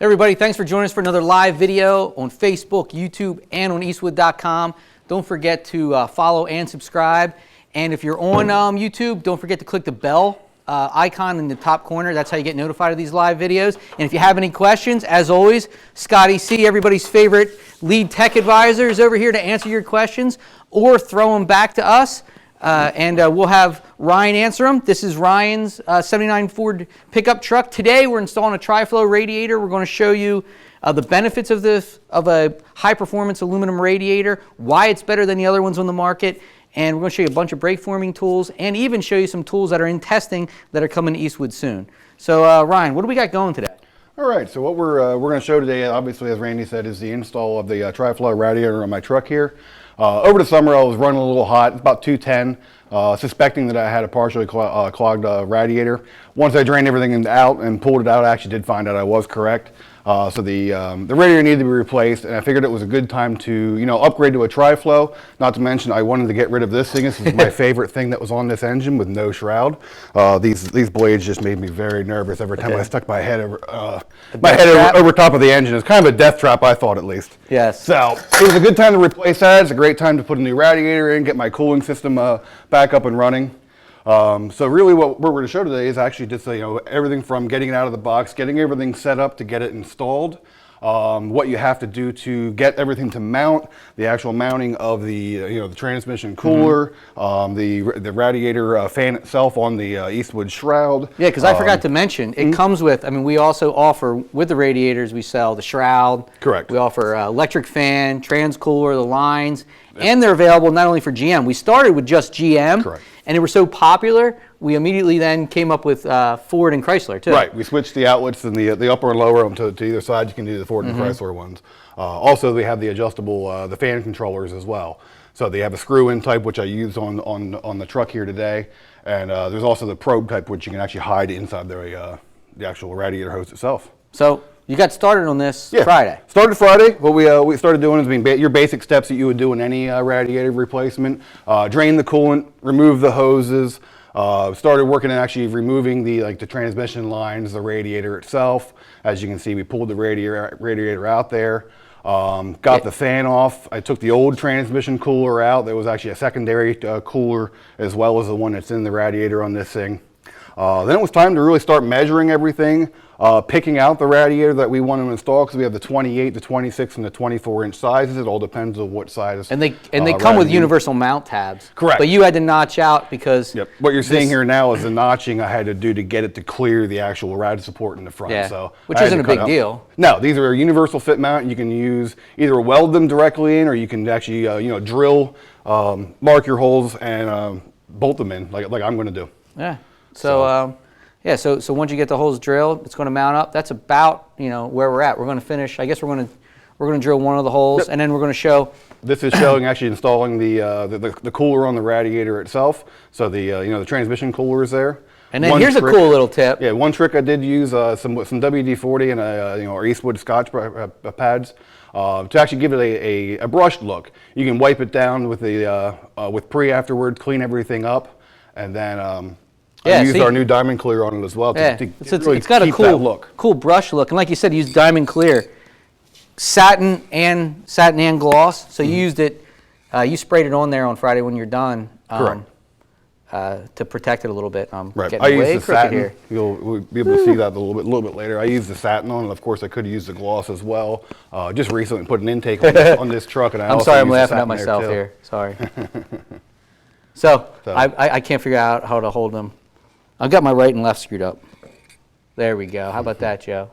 Everybody, thanks for joining us for another live video on Facebook, YouTube, and on Eastwood.com. Don't forget to follow and subscribe. And if you're on YouTube, don't forget to click the bell icon in the top corner. That's how you get notified of these live videos. And if you have any questions, as always, Scotty C., everybody's favorite lead tech advisor, is over here to answer your questions or throw them back to us. And we'll have Ryan answer them. This is Ryan's 79 Ford pickup truck. Today we're installing a Tri-Flow radiator. We're going to show you the benefits of a high-performance aluminum radiator, why it's better than the other ones on the market, and we're going to show you a bunch of brake forming tools and even show you some tools that are in testing that are coming to Eastwood soon. So Ryan, what do we got going today? All right, so what we're going to show today, obviously, as Randy said, is the install of the Tri-Flow radiator on my truck here. Over the summer, I was running a little hot, about 210, suspecting that I had a partially clogged radiator. Once I drained everything out and pulled it out, I actually did find out I was correct. So the radiator needed to be replaced, and I figured it was a good time to, upgrade to a Tri-Flow. Not to mention, I wanted to get rid of this thing. This is my favorite thing that was on this engine with no shroud. These blades just made me very nervous every time I stuck my head over top of the engine. It's kind of a death trap, I thought, at least. Yes. So it was a good time to replace that. It's a great time to put a new radiator in, get my cooling system back up and running. So really what we're going to show today is actually just everything from getting it out of the box, getting everything set up to get it installed, what you have to do to get everything to mount, the actual mounting of the the transmission cooler, the radiator fan itself on the Eastwood shroud. Yeah, because I forgot to mention, it comes with, we also offer, with the radiators, we sell the shroud. Correct. We offer electric fan, trans cooler, the lines, and they're available not only for GM. We started with just GM. Correct. And they were so popular, we immediately then came up with Ford and Chrysler too. Right, we switched the outlets and the upper and lower to either side. You can do the Ford and Chrysler ones. Also, they have the adjustable, the fan controllers as well. So they have a screw-in type, which I used on the truck here today. And there's also the probe type, which you can actually hide inside the actual radiator hose itself. So you got started on this Friday. Started Friday. What we started doing is your basic steps that you would do in any radiator replacement. Drain the coolant, remove the hoses. Started working on actually removing the transmission lines, the radiator itself. As you can see, we pulled the radiator out there. Got the fan off. I took the old transmission cooler out. There was actually a secondary cooler as well as the one that's in the radiator on this thing. Then it was time to really start measuring everything, picking out the radiator that we want to install, because we have the 28, the 26, and the 24-inch sizes. It all depends on what size. And they come with universal mount tabs. Correct. But you had to notch out because... Yep. What you're seeing here now is the notching I had to do to get it to clear the actual rad support in the front. Yeah. So which isn't a big deal. No, these are a universal fit mount. You can use either weld them directly in, or you can actually drill, mark your holes, and bolt them in like I'm going to do. Yeah. So once you get the holes drilled, it's going to mount up. That's about where we're at. We're going to finish. I guess we're going to drill one of the holes, and then we're going to show. This is showing actually installing the cooler on the radiator itself. So the transmission cooler is there. And then here's a cool little tip. Yeah, one trick I did use some WD-40 and our Eastwood Scotch pads to actually give it a brushed look. You can wipe it down with with pre-afterwards, clean everything up, and then. I used our new Diamond Clear on it as well to really it's got a cool brush look. And like you said, use Diamond Clear, satin and gloss. So you used it, you sprayed it on there on Friday when you're done. Correct. To protect it a little bit. Right. I used the satin. Here. We'll be able to see that a little bit later. I used the satin on it. Of course, I could use the gloss as well. Just recently put an intake on this truck, and I'm sorry, I'm laughing at myself here. Sorry. So I can't figure out how to hold them. I've got my right and left screwed up. There we go. How about that, Joe?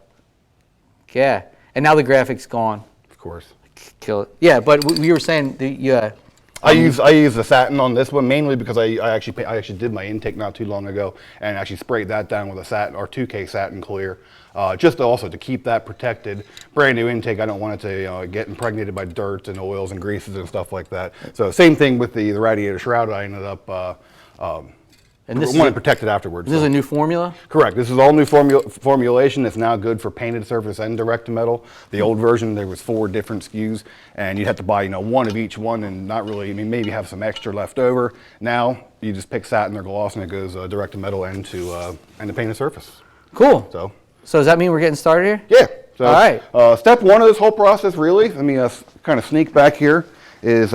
Yeah. And now the graphic's gone. Of course. Kill it. Yeah, but we were saying I use the satin on this one mainly because I actually did my intake not too long ago and actually sprayed that down with a satin or 2K satin clear, just also to keep that protected. Brand new intake, I don't want it to get impregnated by dirt and oils and greases and stuff like that. So same thing with the radiator shroud. I ended up. And this want to protect it afterwards. This is a new formula? Correct. This is all new formulation. It's now good for painted surface and direct to metal. The old version, there was 4 different SKUs, and you'd have to buy one of each one and not really, maybe have some extra left over. Now, you just pick satin or gloss, and it goes direct to metal and to the painted surface. Cool. So does that mean we're getting started here? Yeah. So, all right. Step one of this whole process, really, let me kind of sneak back here, is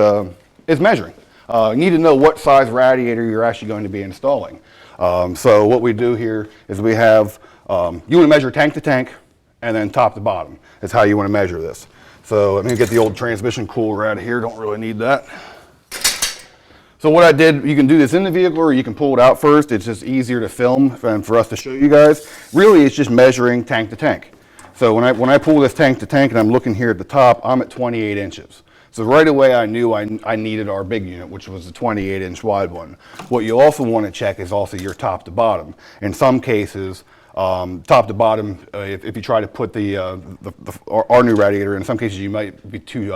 measuring. You need to know what size radiator you're actually going to be installing. So what we do here is we have, you want to measure tank to tank and then top to bottom. That's how you want to measure this. So let me get the old transmission cooler out of here. Don't really need that. So what I did, you can do this in the vehicle or you can pull it out first. It's just easier to film and for us to show you guys. Really, it's just measuring tank to tank. So when I pull this tank to tank and I'm looking here at the top, I'm at 28 inches. So right away I knew I needed our big unit, which was the 28-inch wide one. What you also want to check is also your top to bottom. In some cases, top to bottom, if you try to put our new radiator, in some cases you might be too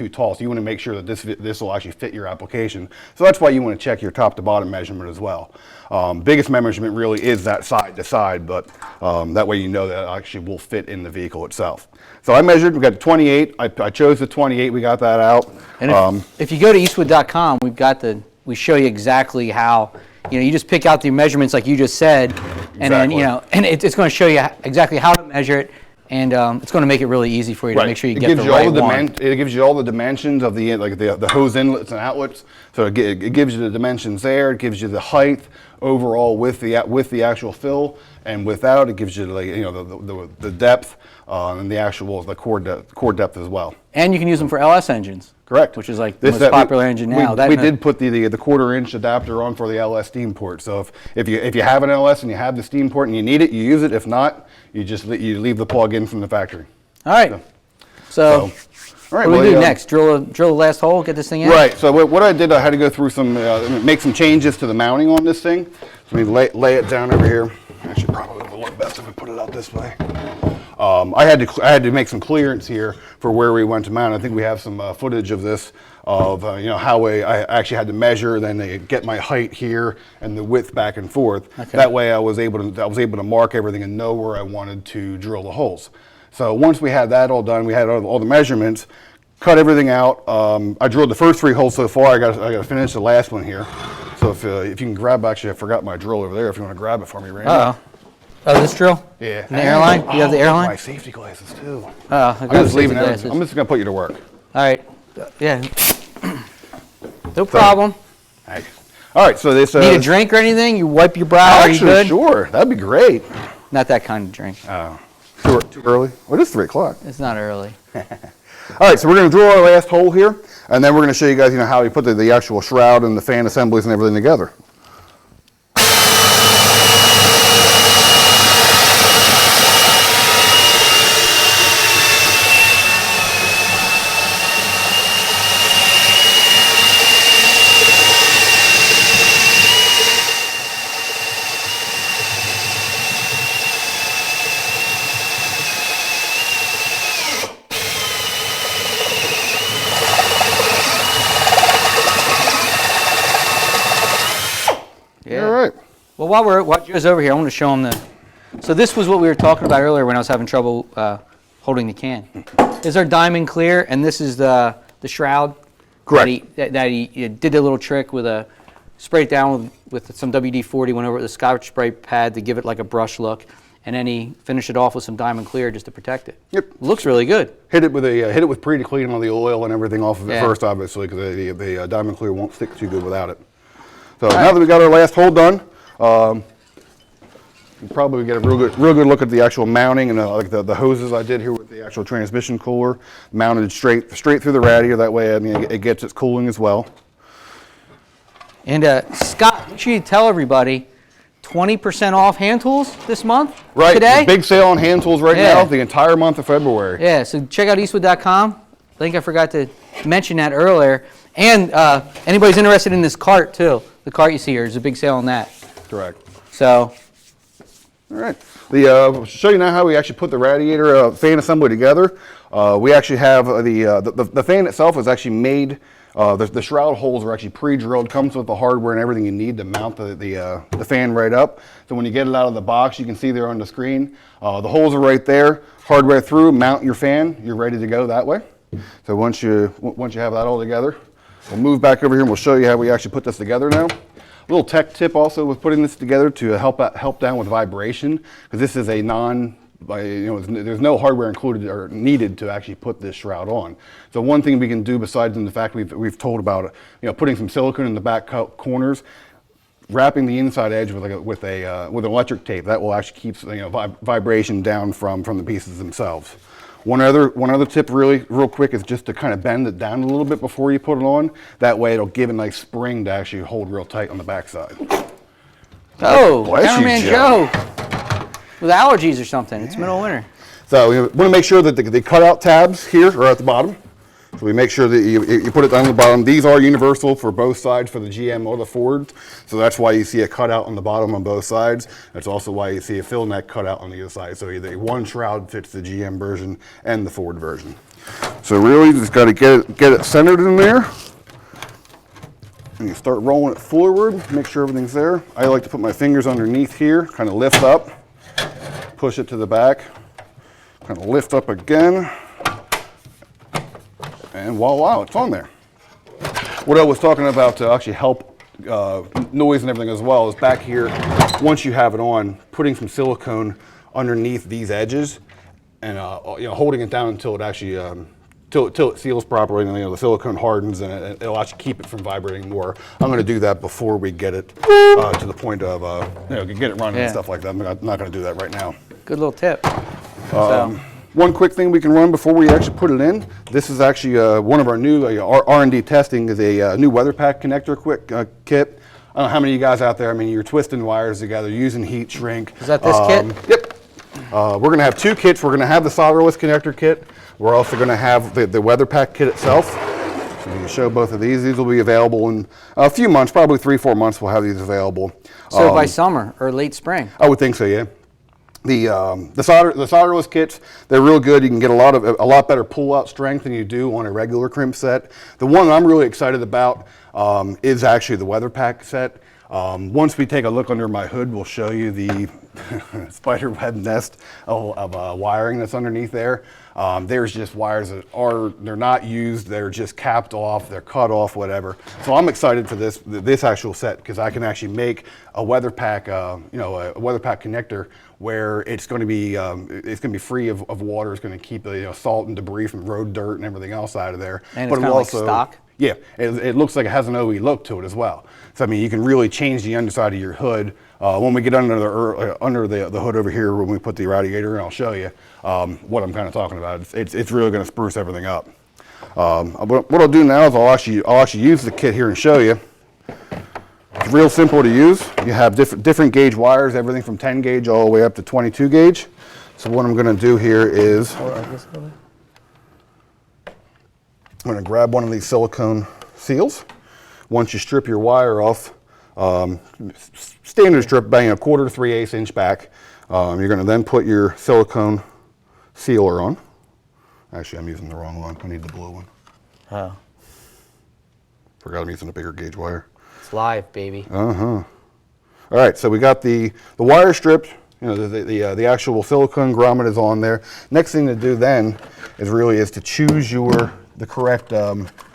tall. So you want to make sure that this will actually fit your application. So that's why you want to check your top to bottom measurement as well. Biggest measurement really is that side to side, but that way you know that it actually will fit in the vehicle itself. So I measured, we got 28. I chose the 28, we got that out. And if you go to eastwood.com, we show you exactly how, you just pick out the measurements like you just said, and then, and it's going to show you exactly how to measure it, and it's going to make it really easy for you to make sure you get the right one. It gives you all the dimensions of the hose inlets and outlets. So it gives you the dimensions there. It gives you the height overall with the actual fill, and without it gives you the depth and the core depth as well. And you can use them for LS engines. Correct. Which is like the most popular engine now. We did put the 1/4-inch adapter on for the LS steam port. So if you have an LS and you have the steam port and you need it, you use it. If not, you leave the plug in from the factory. All right. So all right, what do we do next? Drill the last hole, get this thing in? Right. So what I did, I had to go through make some changes to the mounting on this thing. So let me lay it down over here. Actually, probably would look best if we put it out this way. I had to make some clearance here for where we went to mount. I think we have some footage of this, of how I actually had to measure, then get my height here and the width back and forth. Okay. That way I was able to mark everything and know where I wanted to drill the holes. So once we had that all done, we had all the measurements, cut everything out. I drilled the first 3 holes so far. I got to finish the last one here. So if you can grab, actually I forgot my drill over there. If you want to grab it for me, Randy. Uh-oh. Oh, this drill? Yeah. And the airline? You have the airline? My safety glasses too. Oh, I'm just leaving it. I'm just gonna put you to work. All right. Yeah. No problem. All right. So this. Need a drink or anything? You wipe your brow. Are you good? Sure. That'd be great. Not that kind of drink. Oh. Too early? Well, it is 3 o'clock. It's not early. All right. So we're gonna drill our last hole here, and then we're gonna show you guys, how we put the actual shroud and the fan assemblies and everything together. Yeah. All right. Well, while Joe's over here, I want to show him so this was what we were talking about earlier when I was having trouble holding the can. This is our diamond clear, and this is the shroud. Correct. That he did a little trick with sprayed it down with some WD-40, went over with the Scotch spray pad to give it like a brush look, and then he finished it off with some diamond clear just to protect it. Yep. Looks really good. Hit it with pre-clean on the oil and everything off of it first, obviously, because the diamond clear won't stick too good without it. So now that we got our last hole done, you probably get a real good look at the actual mounting and like the hoses I did here with the actual transmission cooler, mounted straight through the radiator. That way, it gets its cooling as well. And Scott, make sure you tell everybody, 20% off hand tools this month. Right. Today. Big sale on hand tools right now, the entire month of February. Yeah. So check out eastwood.com. I think I forgot to mention that earlier. And anybody's interested in this cart too. The cart you see here is a big sale on that. Correct. So. All right. I'll show you now how we actually put the radiator fan assembly together. We actually have the fan itself is actually made. The shroud holes are actually pre-drilled. Comes with the hardware and everything you need to mount the fan right up. So when you get it out of the box, you can see there on the screen. The holes are right there. Hardware through. Mount your fan. You're ready to go that way. So once you have that all together, we'll move back over here and we'll show you how we actually put this together now. A little tech tip also with putting this together to help down with vibration, because this is a there's no hardware included or needed to actually put this shroud on. So one thing we can do, besides in the fact we've told about, putting some silicone in the back corners, wrapping the inside edge with an electric tape, that will actually keep vibration down from the pieces themselves. One other tip, real quick, is just to kind of bend it down a little bit before you put it on. That way, it'll give a nice spring to actually hold real tight on the backside. Oh, Cameraman Joe. With allergies or something. It's middle of winter. So we want to make sure that the cutout tabs here are at the bottom. So we make sure that you put it down the bottom. These are universal for both sides, for the GM or the Ford. So that's why you see a cutout on the bottom on both sides. That's also why you see a fill neck cutout on the other side. So either one shroud fits the GM version and the Ford version. So really just got to get it centered in there. And you start rolling it forward, make sure everything's there. I like to put my fingers underneath here, kind of lift up, push it to the back, kind of lift up again. And voila, it's on there. What I was talking about to actually help noise and everything as well is back here, once you have it on, putting some silicone underneath these edges and holding it down until it actually till it seals properly, and the silicone hardens and it'll actually keep it from vibrating more. I'm going to do that before we get it to the point of get it running and stuff like that. I'm not going to do that right now. Good little tip. One quick thing we can run before we actually put it in. This is actually one of our new R&D testing is a new weather pack connector kit. I don't know how many of you guys out there, you're twisting wires together using heat shrink. Is that this kit? Yep. We're going to have two kits. We're going to have the solderless connector kit. We're also going to have the weather pack kit itself. So we can show both of these. These will be available in a few months, probably 3-4 months we'll have these available. So by summer or late spring? I would think so, yeah. The solderless kits, they're real good. You can get a lot better pull-out strength than you do on a regular crimp set. The one I'm really excited about is actually the weather pack set. Once we take a look under my hood, we'll show you the spider web nest of wiring that's underneath there. There's just wires that they're not used, they're just capped off, they're cut off, whatever. So I'm excited for this actual set because I can actually make a weather pack, a weather pack connector where it's going to be free of water. It's going to keep salt and debris from road dirt and everything else out of there. And it's kind of like stock? Yeah, it looks like it has an OE look to it as well. So you can really change the underside of your hood. When we get under the hood over here, when we put the radiator in, I'll show you what I'm kind of talking about. It's really going to spruce everything up. What I'll do now is I'll actually use the kit here and show you. It's real simple to use. You have different gauge wires, everything from 10 gauge all the way up to 22 gauge. So what I'm going to do here is I'm going to grab one of these silicone seals. Once you strip your wire off, standard strip, bang a 1/4 to 3/8 inch back. You're going to then put your silicone sealer on. Actually, I'm using the wrong one. I need the blue one. Oh. Forgot I'm using a bigger gauge wire. It's live, baby. All right, so we got the wire stripped. The actual silicone grommet is on there. Next thing to do then is to choose the correct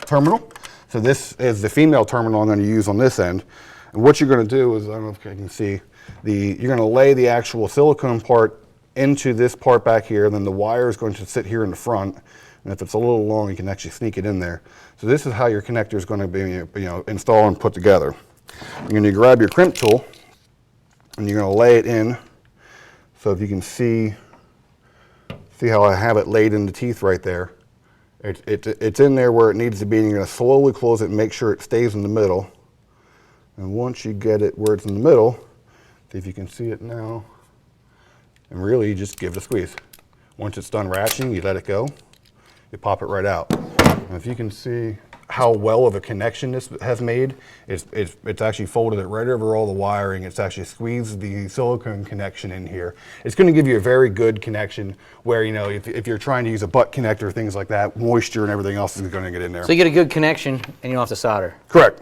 terminal. So this is the female terminal I'm going to use on this end. And what you're going to do is, I don't know if I can see, you're going to lay the actual silicone part into this part back here, then the wire is going to sit here in the front. And if it's a little long, you can actually sneak it in there. So this is how your connector is going to be installed and put together. You're going to grab your crimp tool, and you're going to lay it in. So if you can see how I have it laid in the teeth right there. It's in there where it needs to be, and you're going to slowly close it and make sure it stays in the middle. And once you get it where it's in the middle, see if you can see it now, and really you just give it a squeeze. Once it's done ratcheting, you let it go, you pop it right out. And if you can see how well of a connection this has made, it's actually folded it right over all the wiring. It's actually squeezed the silicone connection in here. It's going to give you a very good connection where, if you're trying to use a butt connector, things like that, moisture and everything else is going to get in there. So you get a good connection and you don't have to solder. Correct.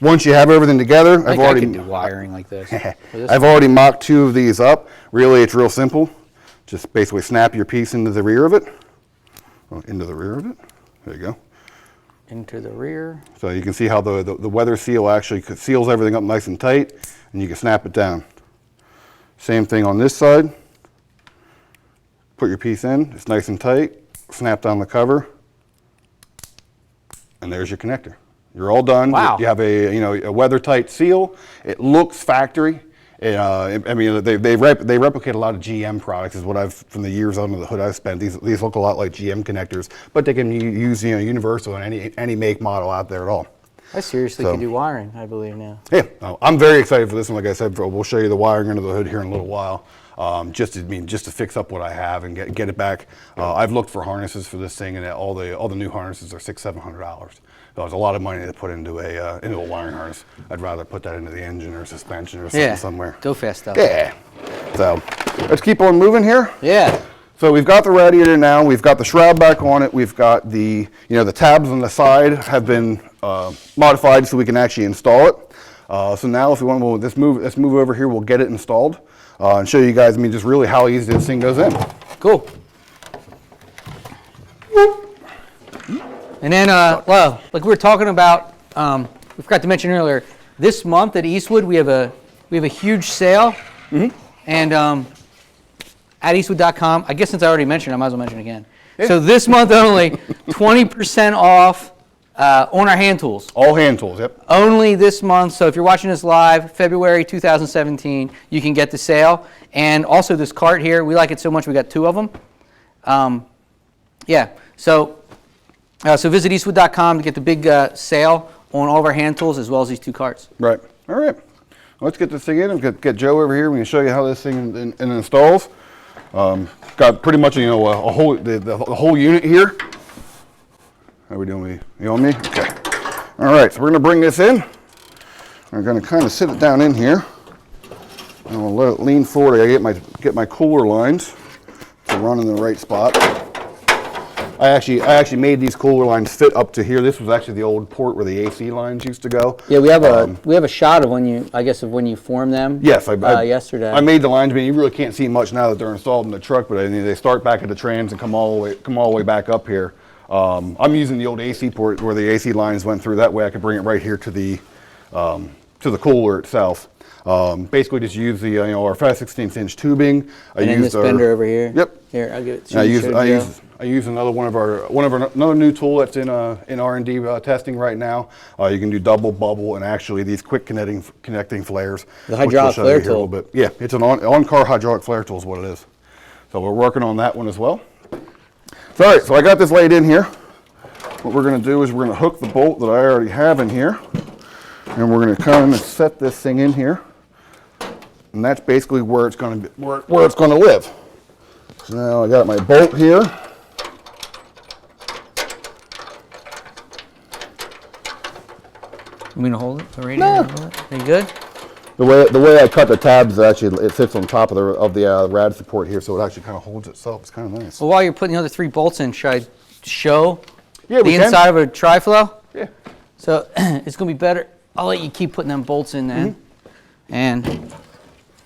Once you have everything together, I can do wiring like this. I've already mocked 2 of these up. Really, it's real simple. Just basically snap your piece into the rear of it. Into the rear of it. There you go. Into the rear. So you can see how the weather seal actually seals everything up nice and tight, and you can snap it down. Same thing on this side. put your piece in. It's nice and tight. Snap down the cover, and there's your connector. You're all done. Wow. You have a weather-tight seal. It looks factory. I mean, they replicate a lot of GM products, is what I've, from the years under the hood I've spent. These look a lot like GM connectors, but they can use universal in any make model out there at all. I seriously can do wiring, I believe now. Yeah, I'm very excited for this one. Like I said, we'll show you the wiring under the hood here in a little while. Just to fix up what I have and get it back. I've looked for harnesses for this thing, and all the new harnesses are $600-700. So it's a lot of money to put into a wiring harness. I'd rather put that into the engine or suspension or something somewhere. Go fast stuff. Yeah. So let's keep on moving here. Yeah. So we've got the radiator now. We've got the shroud back on it. We've got the tabs on the side have been modified so we can actually install it. So now if we want to, let's move over here. We'll get it installed and show you guys. I mean, just really how easy this thing goes in. Cool. And then, well, like we were talking about, we forgot to mention earlier, this month at Eastwood we have a huge sale, and at Eastwood.com. I guess since I already mentioned it, I might as well mention it again. Yeah. So this month only, 20% off on our hand tools. All hand tools, yep. Only this month. So if you're watching this live, February 2017, you can get the sale. And also this cart here, we like it so much we got 2 of them. Yeah. So visit Eastwood.com to get the big sale on all of our hand tools as well as these 2 carts. Right. All right. Let's get this thing in and get Joe over here. We can show you how this thing installs. Got pretty much the whole unit here. How are we doing? You on me? Okay. All right. So we're going to bring this in. We're going to kind of sit it down in here. And we'll let it lean forward. I get my cooler lines to run in the right spot. I actually made these cooler lines fit up to here. This was actually the old port where the AC lines used to go. Yeah, we have a shot of when you form them. Yes, yesterday. I made the lines. I mean, you really can't see much now that they're installed in the truck, but they start back at the trans and come all the way back up here. I'm using the old AC port where the AC lines went through. That way, I could bring it right here to the cooler itself. Basically, just use the our 5/16" tubing. And then this bender over here. Yep. Here, I'll give it to you. I use another another new tool that's in R&D testing right now. You can do double bubble and actually these quick connecting flares. The hydraulic flare tool. Yeah, it's an on-car hydraulic flare tool is what it is. So we're working on that one as well. So, all right, so I got this laid in here. What we're going to do is we're going to hook the bolt that I already have in here, and we're going to come and set this thing in here. And that's basically where it's going to live. So now I got my bolt here. You mean to hold it? The radiator? No. Are you good? The way I cut the tabs, actually it sits on top of the rad support here, so it actually kind of holds itself. It's kind of nice. Well, while you're putting the other 3 bolts in, should I show the inside of a Tri-Flow? Yeah. So it's going to be better. I'll let you keep putting them bolts in then. And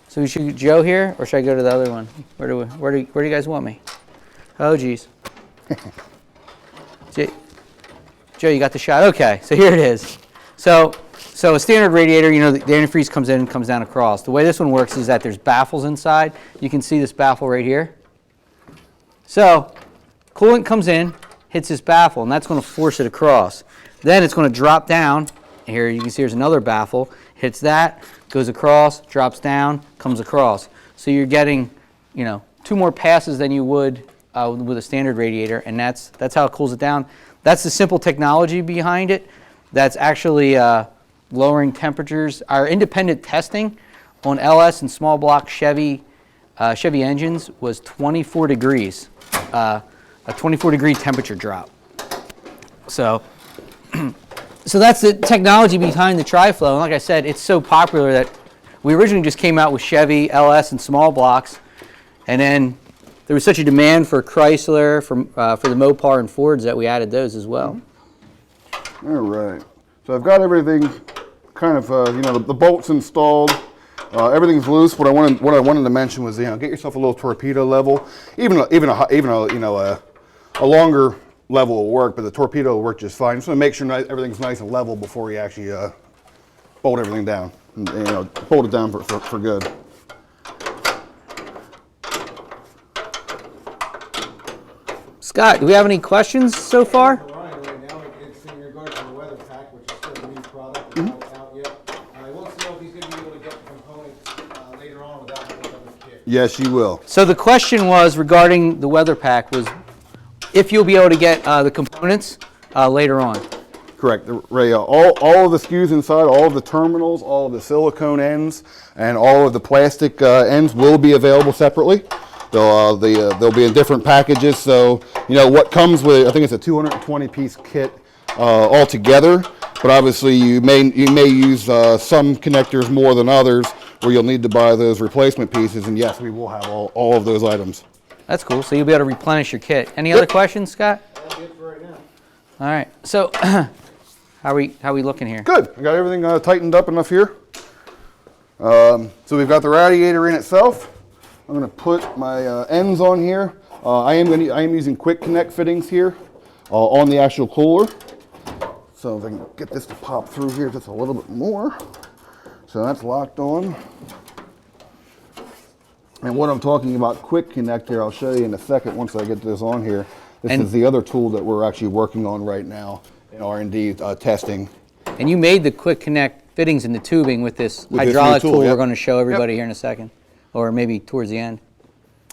so we should Joe here, or should I go to the other one? Where do you guys want me? Oh, geez. Joe, you got the shot? Okay, so here it is. So a standard radiator, the antifreeze comes in and comes down across. The way this one works is that there's baffles inside. You can see this baffle right here. So coolant comes in, hits this baffle, and that's going to force it across. Then it's going to drop down. Here you can see there's another baffle. Hits that, goes across, drops down, comes across. So you're getting, 2 more passes than you would with a standard radiator, and that's how it cools it down. That's the simple technology behind it. That's actually lowering temperatures. Our independent testing on LS and small block Chevy engines was 24 degrees, a 24-degree temperature drop. So that's the technology behind the Tri-Flow. And like I said, it's so popular that we originally just came out with Chevy LS and small blocks, and then there was such a demand for Chrysler, for the Mopar and Fords that we added those as well. All right. So I've got everything kind of, the bolts installed. Everything's loose. What I wanted to mention was, get yourself a little torpedo level. Even a longer level will work, but the torpedo will work just fine. Just want to make sure everything's nice and level before you actually bolt everything down. And, bolt it down for good. Scott, do we have any questions so far? Ryan, right now, it's in regards to the weather pack, which is still a new product, it's not out yet. He wants to know if he's going to be able to get the components later on without having them in the kit. Yes, you will. So the question was regarding the weather pack was if you'll be able to get the components later on. Correct. Ray, all of the SKUs inside, all of the terminals, all of the silicone ends, and all of the plastic ends will be available separately. They'll be in different packages. So, you know, what comes with, I think it's a 220-piece kit altogether. But obviously, you may use some connectors more than others, where you'll need to buy those replacement pieces. And yes, we will have all of those items. That's cool. So you'll be able to replenish your kit. Any other questions, Scott? That's it for right now. All right. So how are we looking here? Good. I got everything tightened up enough here. So we've got the radiator in itself. I'm going to put my ends on here. I am using quick connect fittings here on the actual cooler. So if I can get this to pop through here just a little bit more. So that's locked on. And what I'm talking about quick connect here, I'll show you in a second once I get this on here. This is the other tool that we're actually working on right now in R&D testing. And you made the quick connect fittings in the tubing with this hydraulic tool yep. we're going to show everybody here in a second, or maybe towards the end.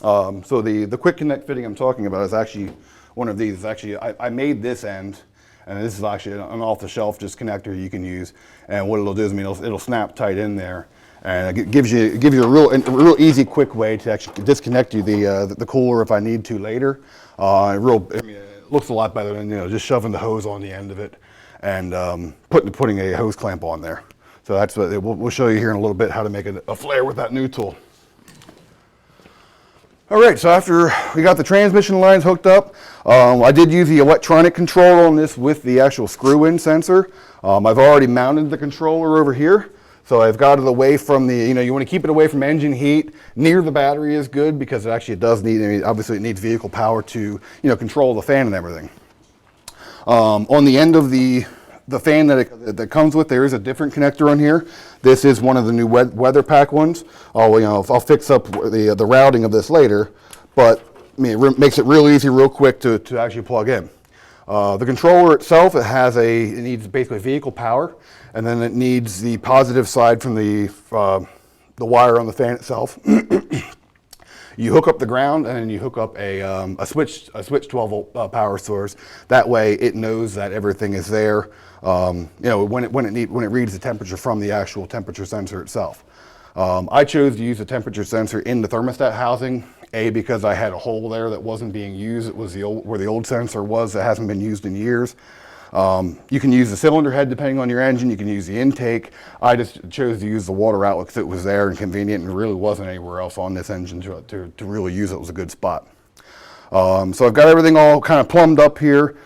So the quick connect fitting I'm talking about is actually one of these. Actually, I made this end, and this is actually an off-the-shelf just connector you can use. And what it'll do is, it'll snap tight in there, and it gives you a real easy, quick way to actually disconnect you the cooler if I need to later. It looks a lot better than just shoving the hose on the end of it and putting a hose clamp on there. So that's what we'll show you here in a little bit how to make a flare with that new tool. All right, so after we got the transmission lines hooked up, I did use the electronic control on this with the actual screw-in sensor. I've already mounted the controller over here, so I've got it away from the, you want to keep it away from engine heat. Near the battery is good because it does need, obviously it needs vehicle power to, control the fan and everything. On the end of the fan that comes with, there is a different connector on here. This is one of the new weather pack ones. I'll fix up the routing of this later, but it makes it real easy, real quick to actually plug in. The controller itself, it needs basically vehicle power, and then it needs the positive side from the wire on the fan itself. You hook up the ground, and then you hook up a switch 12-volt power source. That way, it knows that everything is there. When it reads the temperature from the actual temperature sensor itself. I chose to use the temperature sensor in the thermostat housing. Because I had a hole there that wasn't being used. It was where the old sensor was that hasn't been used in years. You can use the cylinder head depending on your engine. You can use the intake. I just chose to use the water outlet because it was there and convenient, and really wasn't anywhere else on this engine to really use it. It was a good spot. So I've got everything all kind of plumbed up here.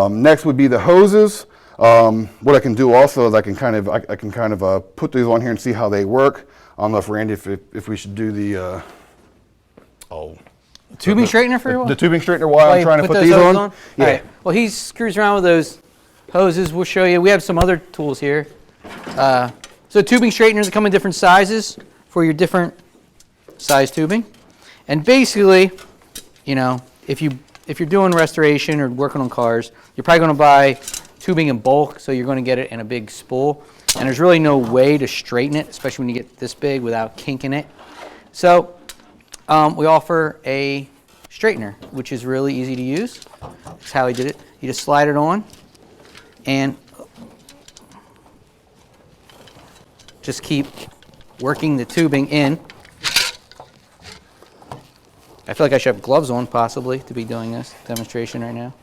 Next would be the hoses. What I can do also is I can kind of put these on here and see how they work. I don't know if Randy, if we should do the tubing straightener for you? The tubing straightener while I'm trying to put these on? Yeah. All right. Well, he screws around with those hoses. We'll show you. We have some other tools here. So tubing straighteners come in different sizes for your different size tubing. And basically, if you're doing restoration or working on cars, you're probably going to buy tubing in bulk, so you're going to get it in a big spool. And there's really no way to straighten it, especially when you get this big, without kinking it. So we offer a straightener, which is really easy to use. That's how he did it. You just slide it on and just keep working the tubing in. I feel like I should have gloves on, possibly, to be doing this demonstration right now.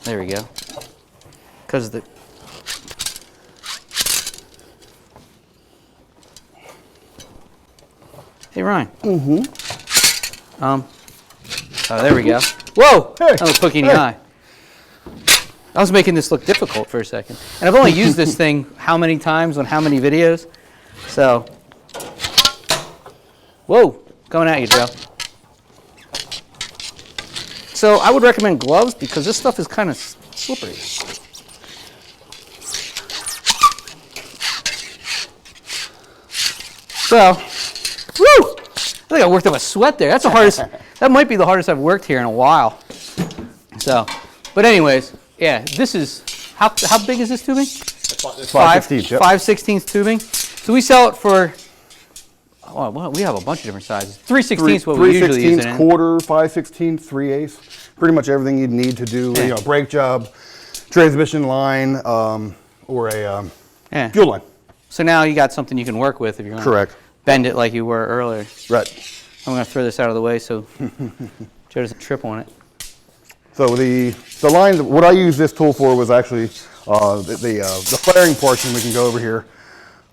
There we go. Because the Hey, Ryan. Mm-hmm. Oh, there we go. Whoa! Hey. That was poking the eye. I was making this look difficult for a second. And I've only used this thing how many times on how many videos. So, whoa, coming at you, Joe. So I would recommend gloves because this stuff is kind of slippery. So, woo! think I worked up a sweat there. That's the hardest. That might be the hardest I've worked here in a while. So, but anyways, yeah, this is, how big is this tubing? It's 5/16. Yep. 5/16 tubing. So we sell it for, oh, well, we have a bunch of different sizes. 3/16 is what we usually use it in. 3/16, 5/16, 3/8. Pretty much everything you'd need to do, you know, brake job, transmission line, or a fuel line. So now you got something you can work with if you're going to bend it like you were earlier. Right. I'm going to throw this out of the way so Joe doesn't trip on it. So the line, what I used this tool for was actually the flaring portion. We can go over here.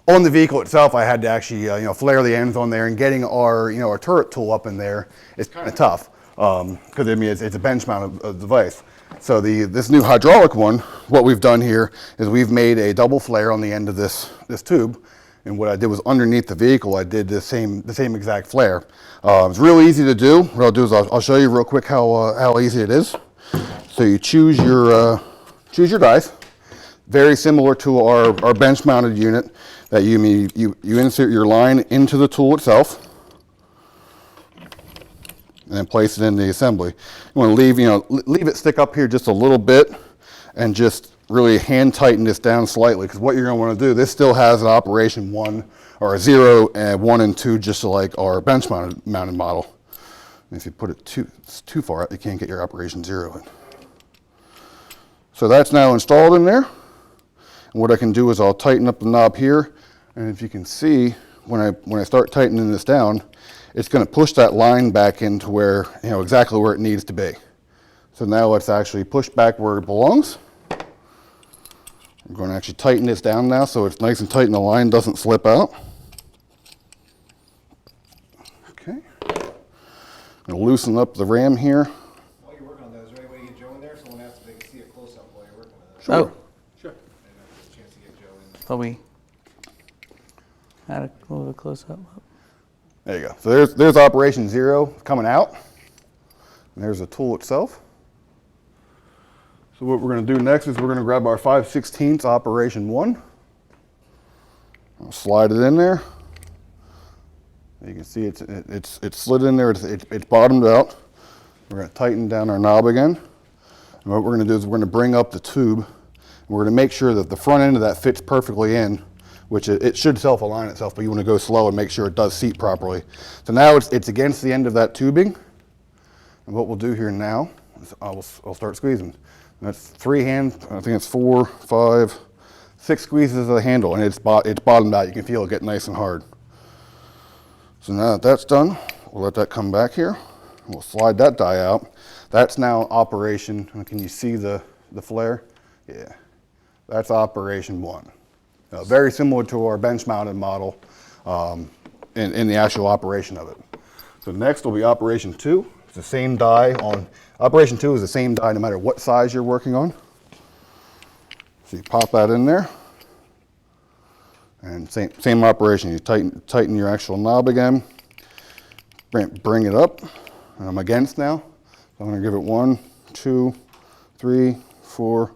On the vehicle itself, I had to actually you know, flare the ends on there, and getting our our turret tool up in there is kind of tough because I mean it's a bench mounted device. So this new hydraulic one, what we've done here is we've made a double flare on the end of this tube, and what I did was underneath the vehicle I did the same exact flare. It's real easy to do. What I'll do is I'll show you real quick how easy it is. So you choose your dies, very similar to our bench mounted unit. That you insert your line into the tool itself, and then place it in the assembly. You want to leave it stick up here just a little bit, and just really hand tighten this down slightly. Because what you're going to want to do, this still has an operation 1 or a 0 and 1 and 2, just like our bench mounted model. And if you put it too far out, you can't get your operation 0 in. So that's now installed in there. And what I can do is I'll tighten up the knob here. And if you can see, when I start tightening this down, it's going to push that line back into where, exactly where it needs to be. So now it's actually pushed back where it belongs. I'm going to actually tighten this down now so it's nice and tight and the line doesn't slip out. Okay. I'm going to loosen up the ram here. While you're working on that, is there any way to get Joe in there? Someone asked if they can see a close-up while you're working on that. Sure. Sure. Maybe there's a chance to get Joe in. Thought we had a little bit close up. There you go. So there's operation 0 coming out. And there's the tool itself. So what we're going to do next is we're going to grab our 5/16 operation 1. I'll slide it in there. You can see it's slid in there. It's bottomed out. We're going to tighten down our knob again. And what we're going to do is we're going to bring up the tube. And we're going to make sure that the front end of that fits perfectly in, which it should self-align itself, but you want to go slow and make sure it does seat properly. So now it's against the end of that tubing. And what we'll do here now is I'll start squeezing. And that's 3 hands, I think it's 4, 5, 6 squeezes of the handle, and it's bottomed out. You can feel it get nice and hard. So now that that's done, we'll let that come back here. We'll slide that die out. That's now operation, can you see the flare? Yeah, that's operation 1. Very similar to our bench mounted model in the actual operation of it. So next will be operation 2. It's the same die on, operation 2 is the same die no matter what size you're working on. So you pop that in there. And same operation, you tighten your actual knob again, bring it up, and I'm against now. So I'm going to give it 1, 2, 3, 4,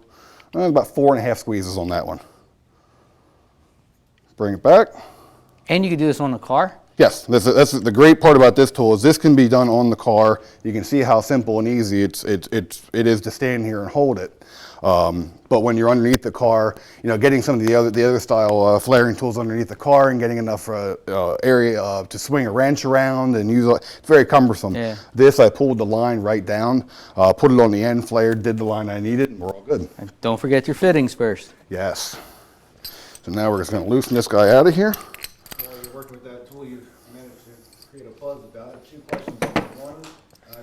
about 4.5 squeezes on that one. Bring it back. And you can do this on the car? Yes, that's the great part about this tool is this can be done on the car. You can see how simple and easy it is to stand here and hold it. But when you're underneath the car, getting some of the other style flaring tools underneath the car and getting enough area to swing a wrench around and use it's very cumbersome. Yeah. This I pulled the line right down, put it on the end, flared, did the line I needed, and we're all good. And don't forget your fittings first. Yes. So now we're just going to loosen this guy out of here. While you're working with that tool, you've managed to create a buzz about it. 2 questions. One,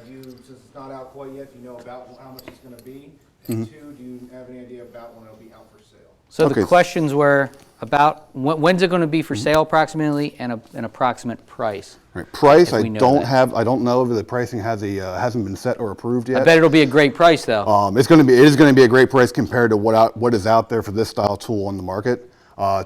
since it's not out quite yet, do you know about how much it's going to be? And 2, do you have any idea about when it'll be out for sale? So the questions were about when's it going to be for sale approximately, and an approximate price. Right. Price, I don't know if the pricing hasn't been set or approved yet. I bet it'll be a great price though. It is going to be a great price compared to what is out there for this style tool on the market.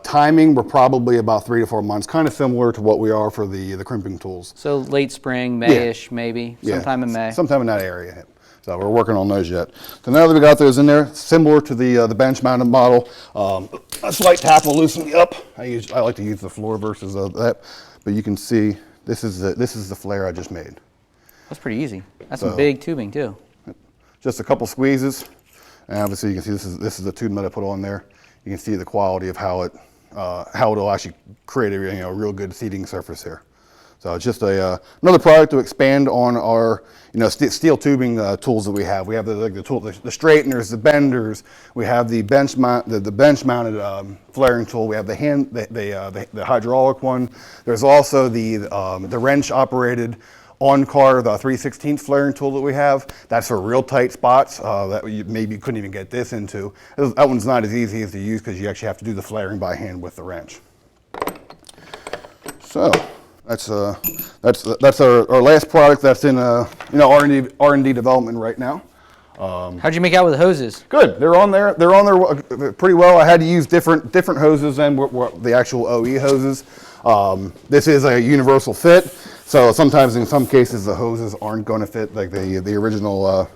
Timing, we're probably about 3 to 4 months, kind of similar to what we are for the crimping tools. So late spring, May-ish maybe, sometime in May. Sometime in that area. So we're working on those yet. So now that we got those in there, similar to the bench mounted model, a slight tap will loosen me up. I like to use the floor versus that, but you can see This is the flare I just made. That's pretty easy. That's some big tubing too. Just a couple squeezes, and obviously you can see this is the tube that I put on there. You can see the quality of how it'll actually create a real good seating surface here. So it's just another product to expand on our steel tubing tools that we have. We have the straighteners, the benders. We have the bench mounted flaring tool. We have the hydraulic one. There's also the wrench operated on-car, the 3/16 flaring tool that we have. That's for real tight spots that maybe you couldn't even get this into. That one's not as easy as to use because you actually have to do the flaring by hand with the wrench. So that's our last product that's in R&D development right now. How'd you make out with the hoses? Good. They're on there pretty well. I had to use different hoses than the actual OE hoses. This is a universal fit, so sometimes in some cases the hoses aren't going to fit, like the original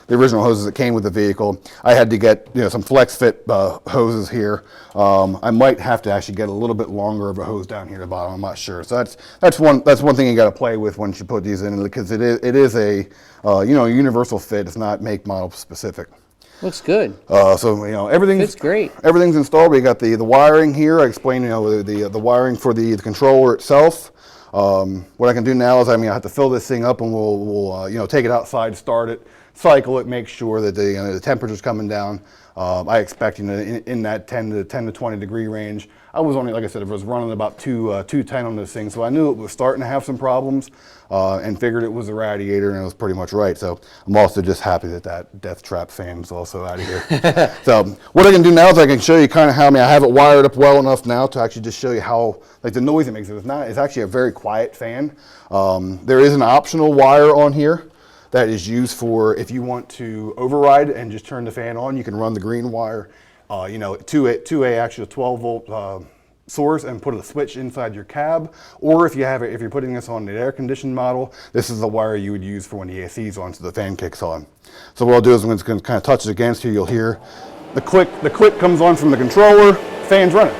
hoses that came with the vehicle. I had to get some flex fit hoses here. I might have to actually get a little bit longer of a hose down here at the bottom. I'm not sure. So that's one thing you got to play with once you put these in, because it is a universal fit. It's not make model specific. Looks good. So everything's great. Everything's installed. We got the wiring here. I explained the wiring for the controller itself. What I can do now is I have to fill this thing up, and we'll take it outside, start it, cycle it, make sure that the temperature's coming down. I expect in that 10 to 20 degree range. I was only, like I said, I was running about 210 on this thing, so I knew it was starting to have some problems, and figured it was the radiator, and it was pretty much right. So I'm also just happy that death trap fan is also out of here. So what I can do now is I can show you kind of how I have it wired up well enough now to actually just show you how the noise it makes. It's actually a very quiet fan. There is an optional wire on here that is used for if you want to override and just turn the fan on. You can run the green wire, to a actual 12 volt source and put a switch inside your cab. Or if you're putting this on an air conditioned model, this is the wire you would use for when the AC is on, so the fan kicks on. So what I'll do is I'm just going to kind of touch it against here. You'll hear the click. The click comes on from the controller. Fan's running.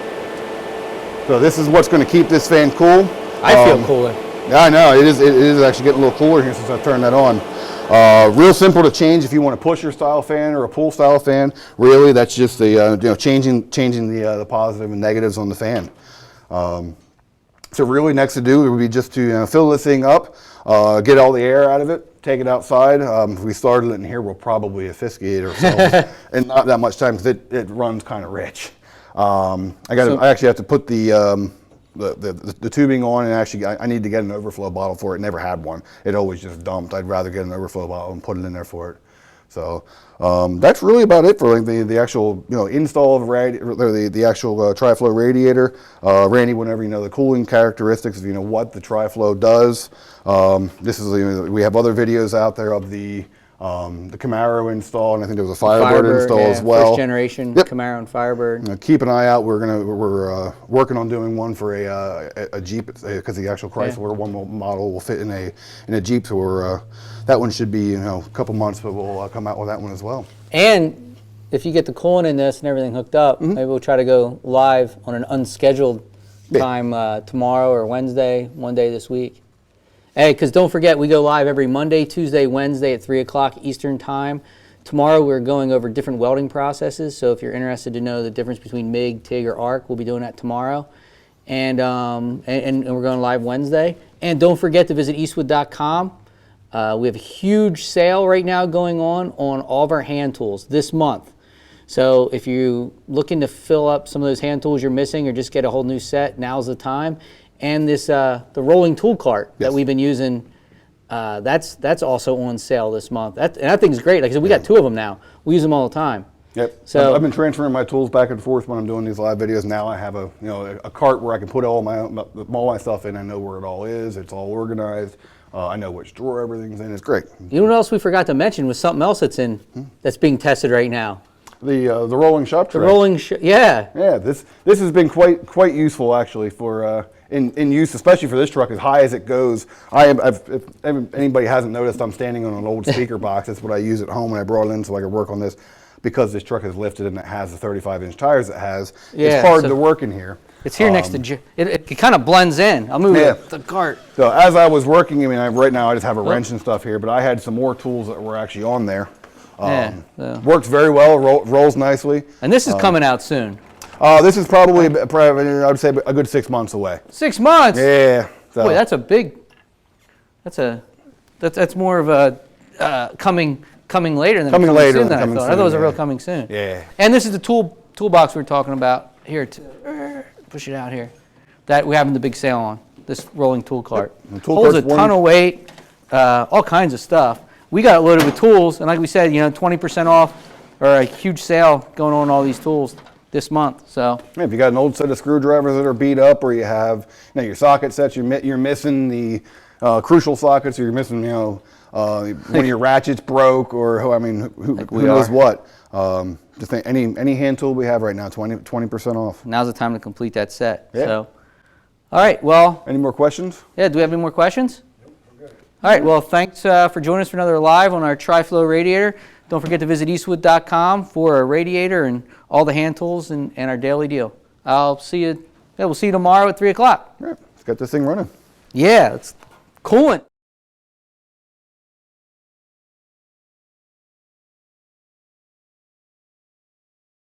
So this is what's going to keep this fan cool. I feel cooler. Yeah, I know. It is actually getting a little cooler here since I turned that on. Real simple to change if you want a pusher style fan or a pull style fan. Really, that's just the changing the positive and negatives on the fan. So really, next to do would be just to fill this thing up, get all the air out of it, take it outside. If we started it in here, we'll probably asphyxiate ourselves, and not that much time because it runs kind of rich. I actually have to put the tubing on, and actually I need to get an overflow bottle for it. Never had one. It always just dumped. I'd rather get an overflow bottle and put it in there for it. So that's really about it for the actual install of the actual Tri-Flow radiator. Randy, whenever the cooling characteristics of what the Tri-Flow does. This is we have other videos out there of the Camaro install, and I think there was a Firebird install as well. First generation Camaro and Firebird. Keep an eye out. We're working on doing one for a Jeep, because the actual Chrysler one model will fit in a Jeep. So that one should be a couple months, but we'll come out with that one as well. And if you get the coolant in this and everything hooked up, maybe we'll try to go live on an unscheduled time tomorrow or Wednesday, one day this week. Hey, because don't forget, we go live every Monday, Tuesday, Wednesday at 3 o'clock Eastern Time. Tomorrow we're going over different welding processes, so if you're interested to know the difference between MIG, TIG, or ARC, we'll be doing that tomorrow. And we're going live Wednesday. And don't forget to visit Eastwood.com. We have a huge sale right now going on all of our hand tools this month. So if you're looking to fill up some of those hand tools you're missing or just get a whole new set, now's the time. And this the rolling tool cart that we've been using, that's also on sale this month. And that thing's great. Like I said, we got 2 of them now. We use them all the time. Yep. So I've been transferring my tools back and forth when I'm doing these live videos. Now I have a cart where I can put all my stuff in. I know where it all is. It's all organized. I know which drawer everything's in. It's great. You know what else we forgot to mention was something else that's being tested right now. The rolling shop tray. The rolling yeah. This has been quite useful actually for in use, especially for this truck, as high as it goes. If anybody hasn't noticed, I'm standing on an old speaker box. That's what I use at home, and I brought it in so I could work on this. because this truck is lifted and it has the 35-inch tires it has. Yeah, it's hard so to work in here. It's here next to, it kind of blends in. I'll move the cart. So as I was working, I mean, right now I just have a wrench and stuff here, but I had some more tools that were actually on there. Works very well, rolls nicely. And this is coming out soon. This is probably, I would say, a good 6 months away. 6 months? Yeah. So. Boy, that's a big, that's more of a coming later than coming later soon than than I thought. I thought it was a real coming soon. Yeah. And this is the toolbox we were talking about here. Push it out here. That we having the big sale on. This rolling tool cart. Holds a ton of weight, all kinds of stuff. We got it loaded with tools, and like we said, 20% off or a huge sale going on all these tools this month. So if you got an old set of screwdrivers that are beat up, or you have your socket sets, you're missing the crucial sockets, or you're missing one of your ratchets broke, or I mean who knows what. Just think any hand tool we have right now, 20% off. Now's the time to complete that set. Yeah. So, all right. Well. Any more questions? Yeah. Do we have any more questions? Nope, we're good. All right. Well, thanks for joining us for another live on our Tri-Flow Radiator. Don't forget to visit Eastwood.com for a radiator and all the hand tools and our daily deal. I'll see you. Yeah, we'll see you tomorrow at 3 o'clock. All right. Let's get this thing running. Yeah. It's coolant.